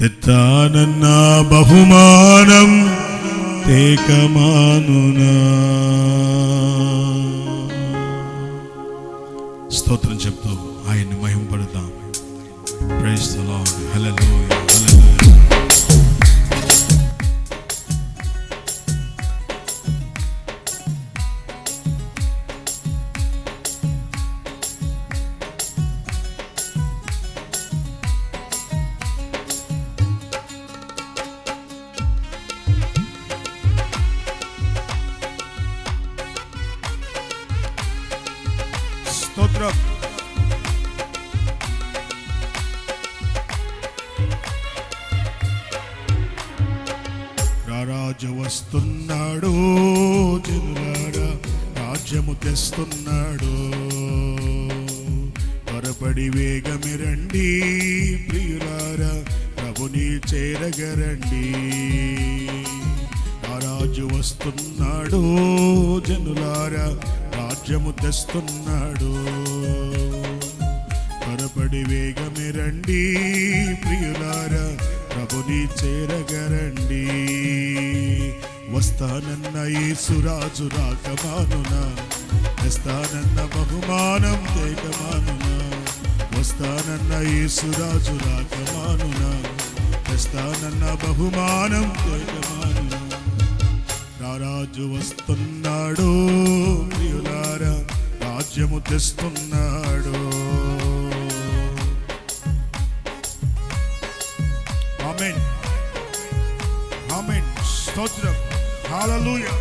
తెత్తానన్న బహుమానం తేకమానునా. స్తోత్రం చెప్తూ ఆయన్ని మహిమపడతాం. Praise the lord. Hallelujah, hallelujah. స్తోత్రం. రారాజు వస్తున్నాడు, జనులారా రాజ్యము తెస్తున్నాడు. త్వరపడి వేగమి రండి ప్రియులారా, ప్రభుని చేరగరండి. రారాజు వస్తున్నాడు, జనులారా రాజ్యము తెస్తున్నాడు. త్వరపడి వేగమి రండి ప్రియులారా, ప్రభుని చేరగరండి. వస్తానన్న యేసురాజు రాకమానునా, తెస్తానన్న బహుమానం తేకమానునా. వస్తానన్న యేసురాజు రాకమానునా, తెస్తానన్న బహుమానం తేకమానునా. రారాజు వస్తున్నాడు ప్రియులారా, రాజ్యము తెస్తున్నాడు. ఆమేన్, ఆమేన్. స్తోత్రం. హల్లెలూయా.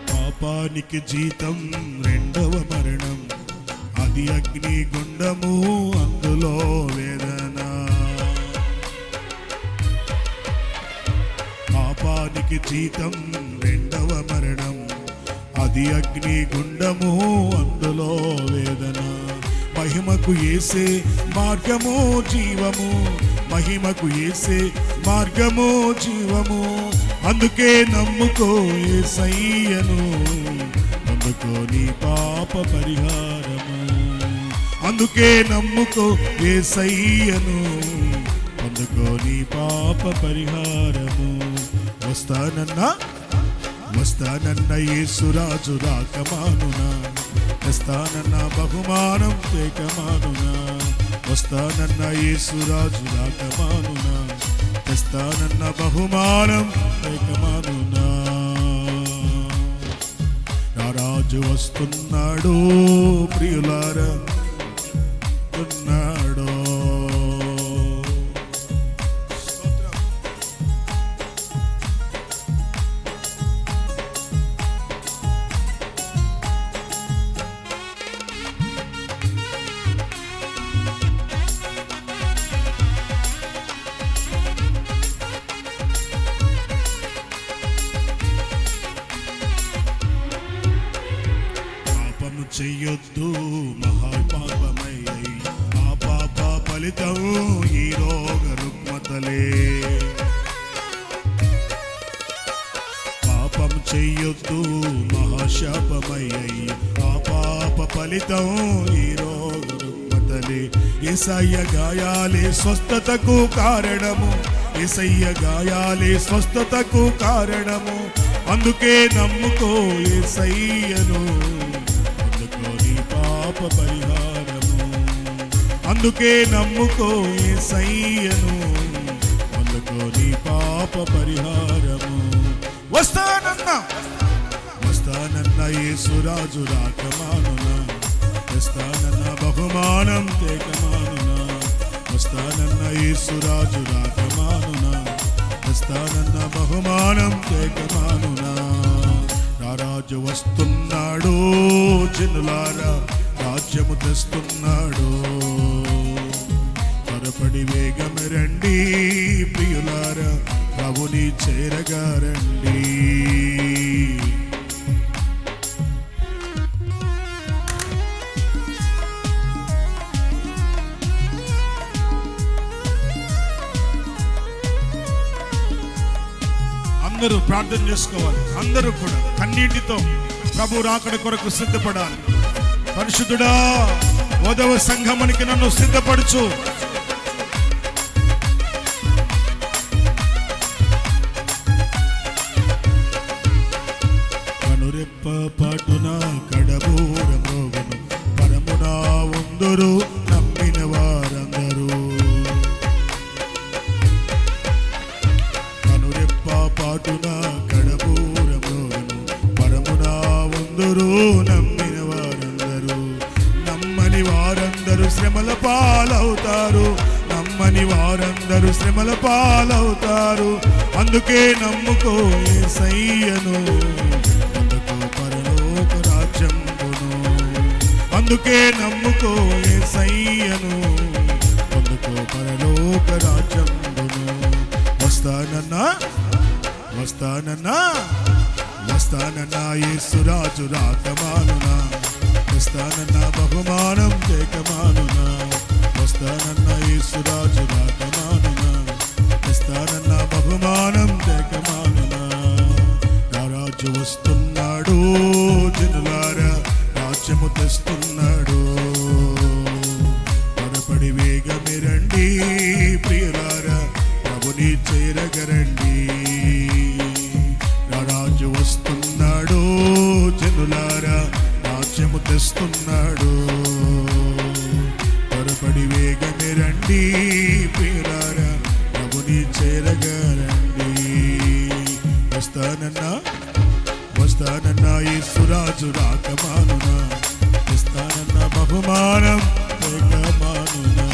పాపానికి జీతం రెండవ మరణం, అది అగ్ని గుండము, అందులో వేదన. పాపానికి జీతం రెండవ మరణం, అది అగ్ని గుండము, అందులో వేదన. మహిమకు యేసే మార్గము జీవము, మహిమకు యేసే మార్గము జీవము. అందుకే నమ్ముకో యేసయ్యను, అందుకో నీ పాప పరిహారము. అందుకే నమ్ముకో యేసయ్యను, అందుకో నీ పాప పరిహారము. వస్తానన్న యేసురాజు రాకమానునా, తెస్తానన్న బహుమానం తేకమానునా. వస్తానన్న యేసురాజు రాకమానునా, తెస్తానన్న బహుమానం తేకమానునా. రారాజు వస్తున్నాడు ప్రియులారా, ఉన్నాడు. చెయ్యొద్దు మహాపాపమయ్యై, ఆ పాప ఫలితం ఈ రోగ రుగ్మతలే. పాపం చెయ్యొద్దు మహాశాపమయ్యై, ఆ పాప ఫలితం ఈ రోగ రుగ్మతలే. యేసయ్య గాయాలే స్వస్థతకు కారణము, యేసయ్య గాయాలే స్వస్థతకు కారణము. అందుకే నమ్ముకో యేసయ్యను, పాప పరిహారము. అందుకే నమ్ముకో యేసయ్యను, అందుకో నీ పాప పరిహారము. వస్తానన్న యేసురాజు రాకమానునా, తెస్తానన్న బహుమానం తేకమానునా. వస్తానన్న యేసురాజు రాకమానునా, తెస్తానన్న బహుమానం తేకమానునా. రారాజు వస్తున్నాడు జనులారా, రాజ్యము తెస్తున్నాడు. త్వరపడి వేగమి రండి ప్రియులారా, ప్రభుని చేరగారండి. అందరూ ప్రార్థన చేసుకోవాలి. అందరూ కూడా కన్నీటితో ప్రభు రాకడ కొరకు సిద్ధపడాలి. పరిశుద్ధుడా, ఓదవ సంఘమునికి నన్ను సిద్ధపడుచు. కనురెప్ప పాటున కడబూర మోగను, పరమునా ఉందురు నమ్మిన వారందరూ. కనురెప్ప పాటున కడబూర మోగను, పరమునా ఉందురు నమ్మిన వారందరూ. నమ్మని వారందరూ శ్రమల పాలవుతారు, నమ్మని వారందరూ శ్రమల పాలవుతారు. అందుకే నమ్ముకో యేసయ్యను, పరలోక రాజ్యంబును. అందుకే నమ్ముకో యేసయ్యను, అందుకో పరలోక రాజ్యంబును. వస్తానన్నా వస్తానన్నా వస్తానన్నా యేసురాజు రాకమానునా, వస్తానన్నా బహుమానం తేకమానునా. వస్తానన్నా యేసురాజు రాకమానునా, వస్తానన్నా బహుమానం తేకమానునా. నా రాజు వస్తున్నాడు, జనులారా రాజ్యము తెస్తున్నాడు. త్వరపడి వేగమే రండి ప్రియులారా, ప్రభుని చేరగరండి. నా రాజు వస్తున్నాడు, జనులారా రాజ్యము తెస్తున్నాడు. త్వరపడి వేగమే రండి ప్రియులారా, ప్రభుని చేరగరండి. వస్తానన్నా వస్తానన్నా యేసురాజు రాకమానునా, వస్తానన్నా బహుమానం తేకమానునా.